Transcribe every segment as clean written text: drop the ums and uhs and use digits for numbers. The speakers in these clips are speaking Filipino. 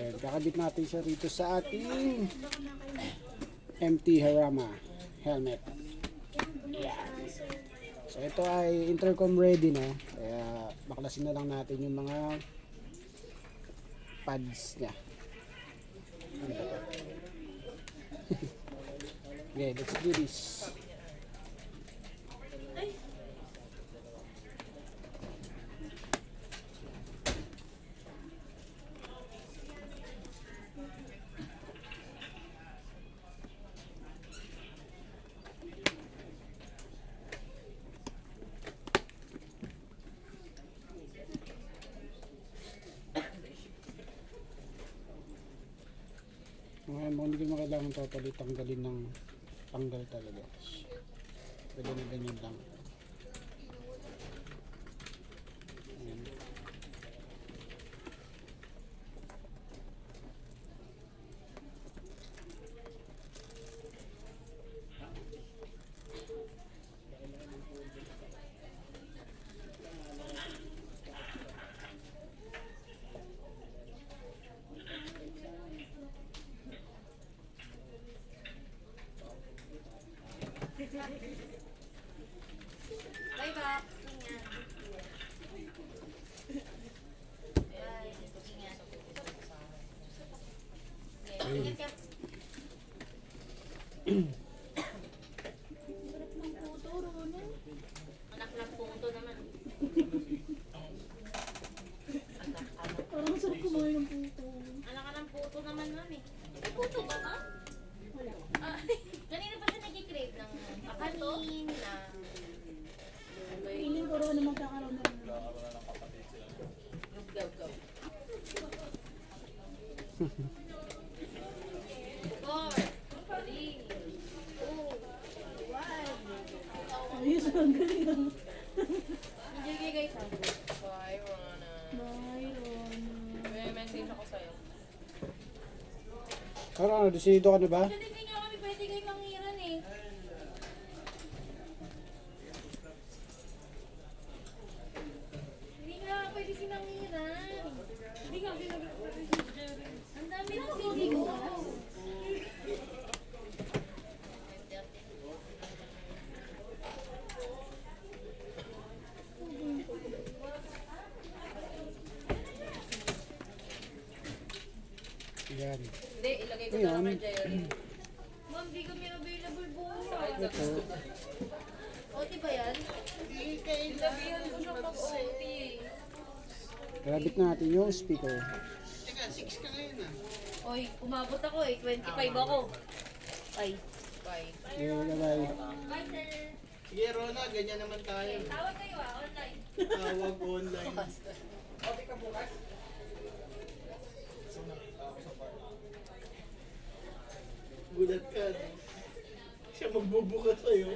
Ayan, kakabit natin siya rito sa ating MT Harama helmet. Ayan. So ito ay intercom ready na. Kaya baklasin na lang natin yung mga pads niya. Ano ba ito? Okay, let's do this. Ngayon mo, hindi mo kailangan totally tanggalin ng tanggal talaga. Pwede na ganyan lang. Ayan. Bye back. Ingat ka. Anak ng puto naman. Parang masarap kumain ng puto. Anak ka ng puto naman mami. May puto ba ma? Wala. Kanina pa siya nag-crave ng pakanin, ng Feeling ko raw na magkakaroon na rin. gub-gub-gub. 4, 3, 2, 1. Ayos, ang galing ang Enjoy kayo guys ha. Bye Rona. Byron. May message ako sa'yo. Ano, decidido ka na ba? Kasi hindi nga kami pwede kayo mangiran eh. Hindi nga pwede sinangiran. Hindi nga pinag-pwede si Jerry. Ang dami ng CD ko. Ayan. Hindi, ilagay ko Ayan. na kay Jerry. Ma'am, di kami available bukas. Ito. OT ba yan? Hindi, kailangan ko siya mag-OT. Karabit natin yung speaker. Teka, 6 ka ngayon ah. Oy, umabot ako eh. 25 ako. Ay. Bye. Okay, bye-bye. Bye, sir. Sige, Rona, ganyan naman tayo. Tawag kayo online. Tawag online. Gulat ka, no? Siya magbubuka sa'yo.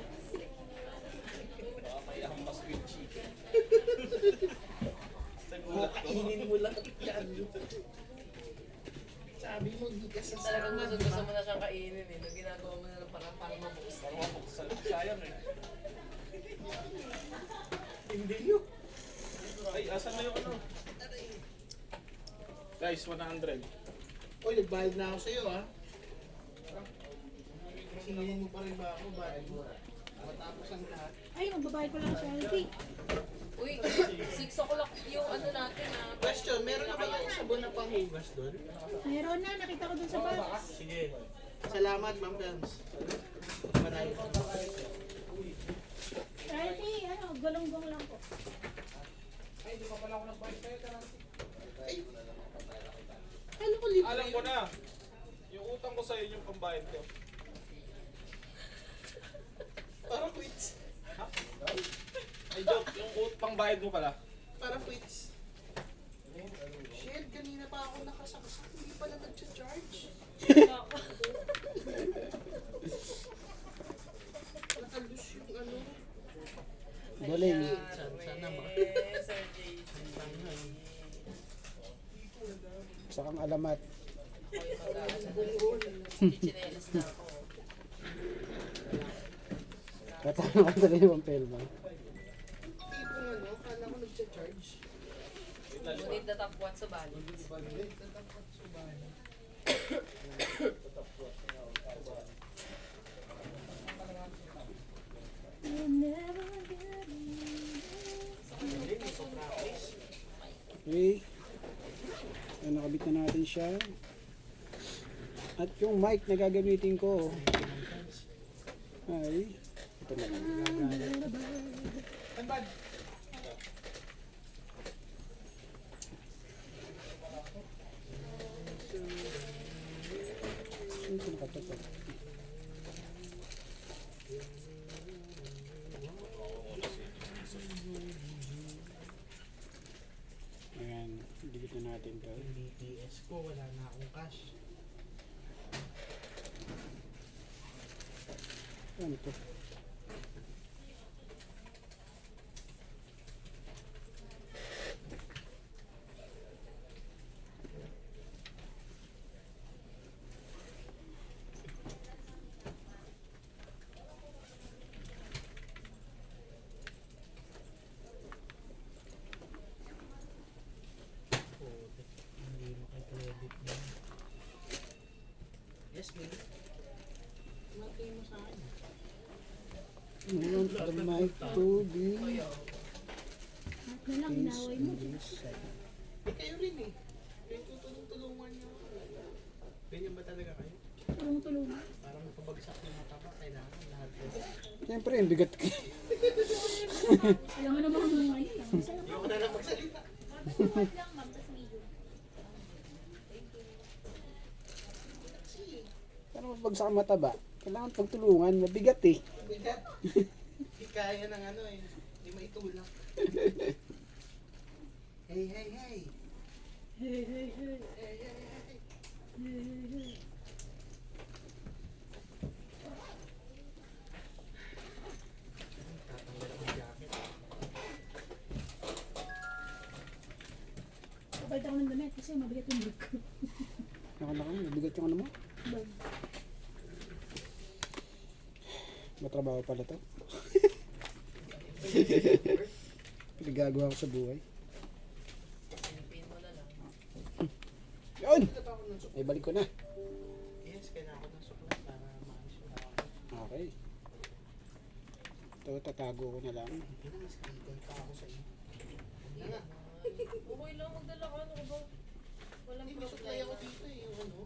Kainin mo lang yan. Sabi mo, di ka Talagang sasama, gusto di ba? mo na siyang kainin eh. Nung ginagawa mo na lang parang mabuksan. Sayang eh. Hindi yun. Ay, asan na yung ano? Guys, 100. Uy, nagbayad na ako sa'yo, ha? Singilin mo pa rin ba ako? Bayad mo. Matapos ang lahat. Ay, magbabayad pa lang siya. Hey, Uy, 6 o'clock yung ano natin ah. Question, meron na kayong sabon na panghugas doon? meron na. Nakita ko dun sa box. Sige. Salamat, Ma'am Pelms. Maray. Charity, ano, galonggong lang po. Ay, alam ko libre. Alam ko na. Yung utang ko sa'yo yung pambayad ko. Para quits. Ha? Ay, joke. Yung pangbayad mo pala. Para quits. Shit, kanina pa ako nakasaksak. Hindi pala nag-charge. Nakalus yung ano. Galing. Sana ba? Eh, Sir JC. Sa kang alamat. Chichinelas na ako. Katama ka na yung pelma. Tipong ano, kala ko nag-charge. Ngunit natapwat sa bali. Okay. Ayan, nakabit na natin siya. At yung mic na gagamitin ko ay ito na lang. Ito nakatapat. Ayan, dikit na natin to. BTS ko, wala na akong cash. Ano to? Hindi makikredit na. Yes, baby. Matay mo sa akin. Ngayon, the mic to be At na lang, inaway mo. Kayo rin eh. Kayo tutulungan niyo. Ganyan ba talaga kayo? Tulong-tulong. Parang pabagsak ng mataba, kailangan lahat ko. siyempre, yung bigat ko. Alam mo naman kung ano lang. Masarap. Ayoko na lang magsalita. lang, ma'am. Tapos medium. Para mabagsak ang mataba, kailangan pagtulungan, mabigat eh. Bigat. Hindi kaya ng ano eh. Hindi maitulak. Hey, hey, hey. Hey, hey, hey. Hey, hey, hey. Hey, hey, hey. Tatanggal ako ng jacket. Kapalitan ko ng damit kasi mabigat yung bag ko. Nakalaki, mabigat yung ano mo. Bag. Matrabaho pala to. Pinagagawa ko sa buhay. Silipin mo na lang. Yun! Ano ba ako ng suklat? Ay, balik ko na. Yes, kailangan ko ng suklat para maayos yung ako. Okay. Ito, tatago ko na lang. Hindi na, mas legal pa ako sa iyo. Hindi naman. Okay lang, magdala ka. Ano ka ba? Walang Hindi, may supply ako problema. dito eh. Yung ano.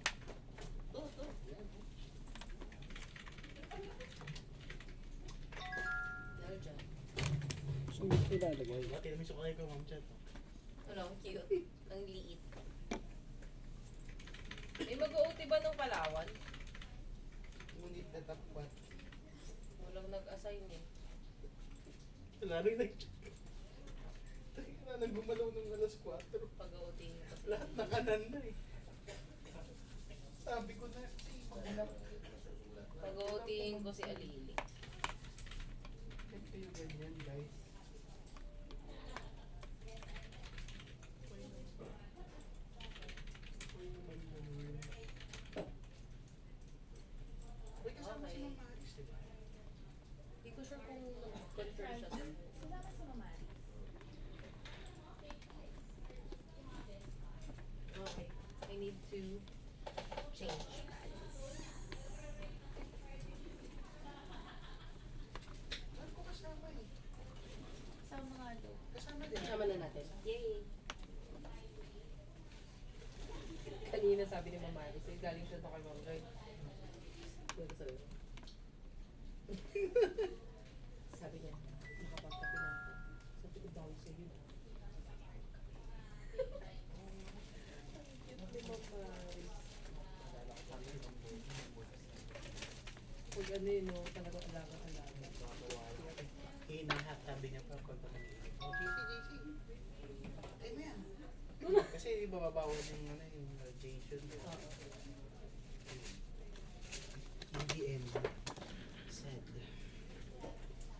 To. Yan. Dahil dyan. So, ito ilalagay. Bakit may suklay ko, ma'am chat. Ano, ang cute. Ang liit. May mag-OT ba ng Palawan? Ngunit natapwat. Walang nag-assign eh. Wala nang nag-check. Wala nang gumalaw ng alas 4. Pag-OT kasi. Lahat nakanan na eh. Sabi ko na, eh, maghanap. Pag-OTing ko si Alili. Check kayo ganyan, guys. Uy, kasama si Ma'am Maris, di ba? Hindi ko sure kung confirm siya sa Okay. I need to change pads. Saan ko kasama eh? Sama nga daw. Kasama din. Kasama na natin. Yay! Kanina sabi ni Mama Alice, eh, galing siya to kay Ma'am Joy. Pero sabi ko, sabi niya, nakapagkapi na ako. Sabi ko, bawal sa yun. Cute ni Mama Alice. Pag ano yun, no, talagang alaga-alaga. Hinahat, sabi niya pa, konta kami. Oh, JC. Ay mo yan. Kasi bababawal yung ano, yung radiation. Oo. BDM said.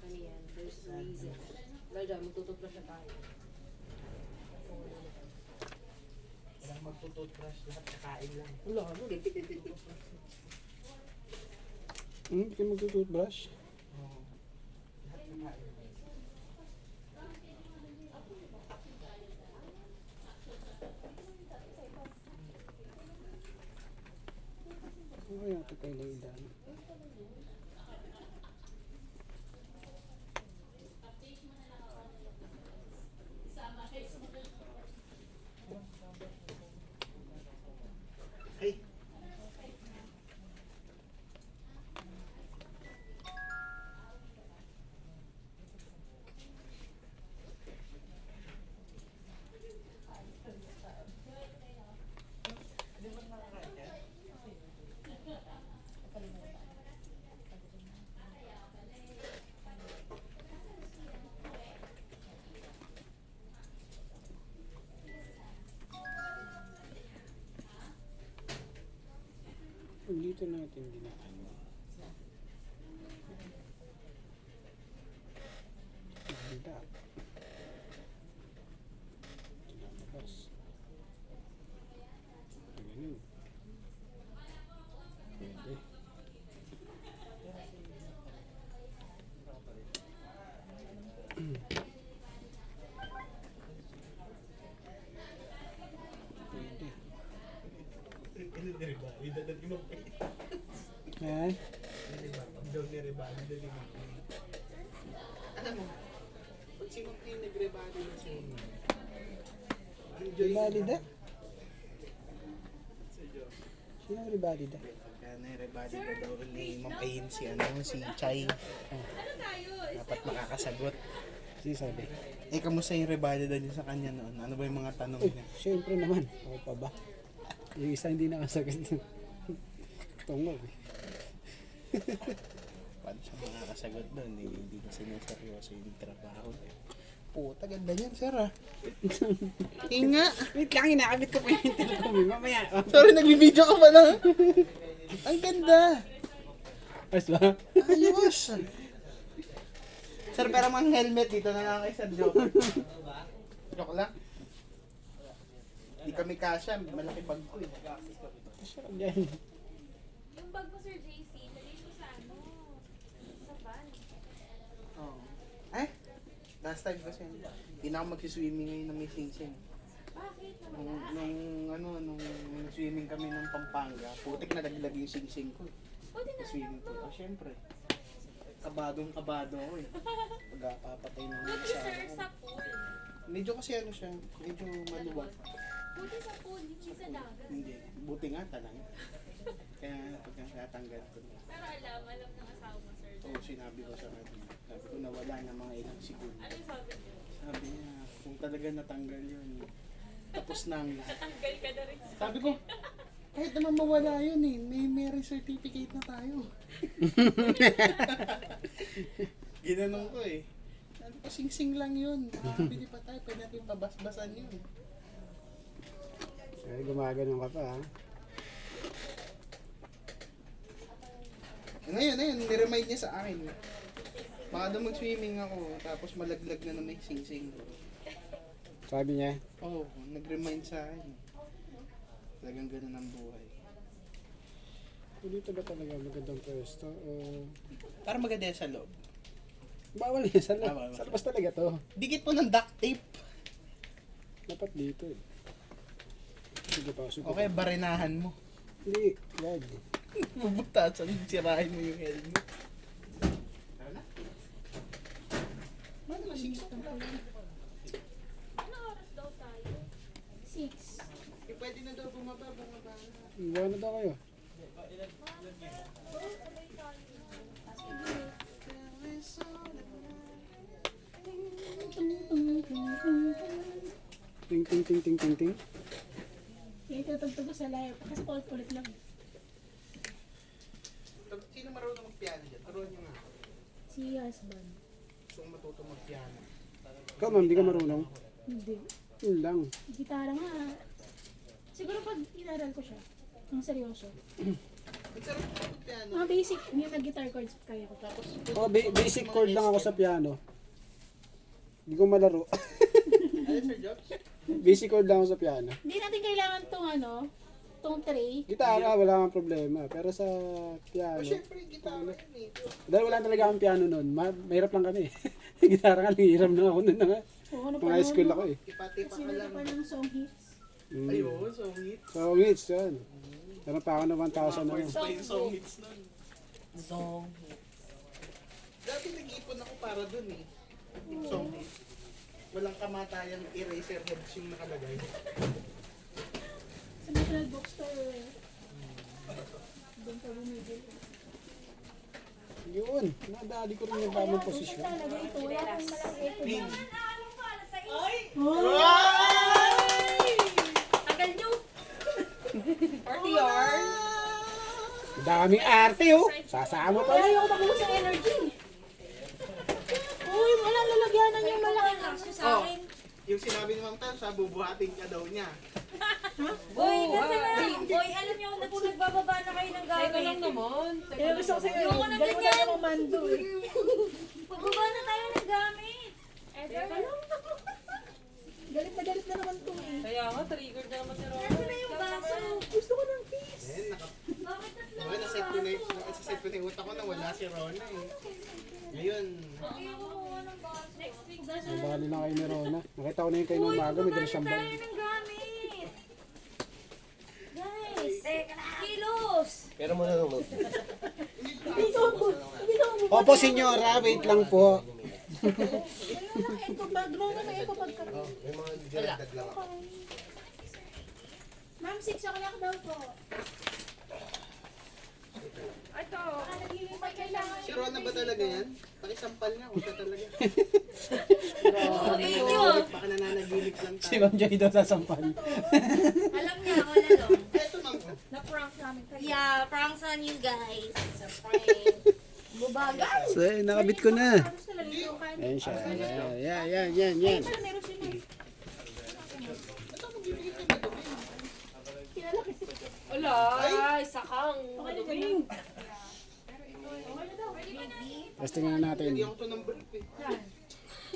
Ano yan, there's a reason. Dahil dyan, magtututla siya tayo. Kung ano na. Walang magtututbrush, lahat kakain lang. Wala, ano? Hindi kayo magtutoothbrush. Oo. Lahat kakain. natin kay Leidan. Ay, Dito natin dinaan. Ganda. Labas. Ganun. Pwede. Pwede. ano ni Rebali? Dadag mo pa Ayan. Ang daw ni Rebali, dalig mo. Alam mo, pag si Maki nag-Rebali na sa inyo, enjoy Ribalida? sa Diyos. Sino ang Ribalida? Pagka na-Rebali ka daw ni Ma'am Ayin si Chay. Dapat makakasagot. Sino sabi? Eh, kamusta yung Rebali niyo sa kanya noon? Ano ba yung mga tanong niya? Siyempre naman. Ako pa ba? Yung isa hindi nakasagot. Tungo eh. Paano siya makakasagot doon? Hindi ko sinuseryoso yung trabaho niya. Puta, ganda niyan, sir ah. Inga! Wait lang, inakabit ko pa yung telecom eh. Mamaya. Sorry, nagbibideo ka pa na. Ang ganda. Ayos ba? Ayos. Sir, pero mga helmet dito na lang kay Sir Joke. Joke lang. Hindi kami kasya, malaki bag ko eh. Sarap yan. Yung bag mo, Sir JC, dali ko sa ano, sa van. Oh. Eh? Last time kasi, hindi na ako mag-swimming ngayon na may sing-sing. Bakit Nung swimming kami ng Pampanga, putik na naglag yung sing-sing ko. Pwede na Sa swimming pool. Oh, syempre. Kabadong-kabado ako eh. Pagkapapatay ng Buti, isa. sir, sa pool. Medyo kasi ano siya, medyo maluwag. Buti sa pool, hindi sa dagat. Hindi. Buti nga talaga. Kaya pagka natanggal ko na. Pero alam ng asawa mo, sir. Oo, sinabi ko sa kanya. Sabi ko nawala na mga ilang segundo. Ano sabi niyo? Sabi niya, kung talaga natanggal yun, tapos na ang lahat. Tanggal ka na rin. Sabi ko, kahit naman mawala yun eh, may certificate na tayo. Ginanong ko eh. Sabi ko, sing-sing lang yun. Makakabili pa tayo, pwede natin pabasbasan yun. Ay, gumagano'n ka pa ha. Ngayon, niremind niya sa akin. Baka daw mag-swimming ako, tapos malaglag na may sing-sing. Sabi niya, Oo, nag-remind sa akin. Talagang ganun ang buhay. dito ba talaga magandang pwesto? O Para maganda sa loob. bawal yan sa Ah, bawal. labas. Sa labas talaga to. Dikit mo ng duct tape. Dapat dito eh. Sige pa, sige Okay, pa. barinahan mo. Hindi, wag. Bubutasan, sirahin mo yung helmet. Ano na, 6 na lang. Ano oras daw tayo? 6. Eh, pwede na daw bumaba na. Buwan na daw kayo. Ting ting ting ting ting ting. Yung tutugtog ko sa live. Kasi paulit-ulit lang. Sino marunong mag-piano dyan? Turuan nyo nga. Si husband. Gusto kong matuto mag-piano. Ikaw ma'am, di ka marunong? Hindi. Yun lang. Gitara nga. Siguro pag inaral ko siya. Ang seryoso. Ang sarap ko mag-piano. Mga basic, yung nag-guitar chords kaya ko. Tapos, Basic chord lang ako sa piano. Hindi ko malaro. Ano, Sir Jobs? Basic chord lang ako sa piano. Hindi natin kailangan tong tray. Gitara, wala kang problema. Pero sa piano, O, syempre, gitara yun eh. dahil wala talaga akong piano noon, mahirap lang kami. Gitara nga, hiram na ako noon nga. Oo, ano Mga high school ako eh. Ipa-tipa ka Sinunod lang. pa ng song hits. Mm. Ayun, so hit. So, hits yun. Meron pa ako na 1,000 na yun. Pa yung song hits nun. Zong. Dati nag-ipon ako para dun eh. Yung song hits. Walang kamatayang eraser heads yung nakalagay. Sa National Bookstore. Doon ka bumibili. Yun, nadali ko rin yung tamang posisyon. Talaga ito, wala kang malaki ito Min. dyan. Tagal nyo. Party yarn. Daming arte oh. Sasama pa. Wala yung mabuhos ng energy. Uy, wala lalagyanan yung malaki. Oh, yung sinabi ni Ma'am Tasha, bubuhatin ka daw niya. Boy, kasi lang. Boy, alam nyo na kung nagbababa na kayo ng gamit. Teka lang naman. Yung gusto ko sa'yo, Ayoko na ganun ganyan. na yung mando eh. Magbaba na tayo ng gamit. Galit na naman to eh. Kaya nga, trigger na naman ni Ron. Nasaan na yung baso? Gusto ko ng peace. Eh, Bakit tatlo? naset ko na yung utak ko na wala si Rona eh. Ngayon, Ayoko kumuha ng baso. Next week, Ang bali na kayo ni Rona. Nakita ko na yung kayo ng umaga, may dala siyang bag. tayo ng gamit. Guys, kilos. Pero mo na nung load. Opo, senyora, wait lang po. Ayun lang, eco bag. Grow na may eco bag ka. May mga dinagdag lang ako. Ma'am, 6 o'clock daw po. Ito. Naglilipay kailangan. si Rona ba talaga yan? Pakisampal niya kung siya talaga. Thank you. Baka nananaginip lang Si tayo. Ma'am Joy daw sasampal. Alam niya, wala lang. Eto Ma'am. Na-prank namin kayo. Yeah, pranks on you guys. It's a prank. Bubagal. So, nakabit ko na. Tapos talaga ito. Kain. Ayan siya. Yan. Pala meron si Ma'am. Kilala ko. Wala, sakang. Madumi. Tapos tingnan natin. Lagyan ko to ng brief eh. Yan.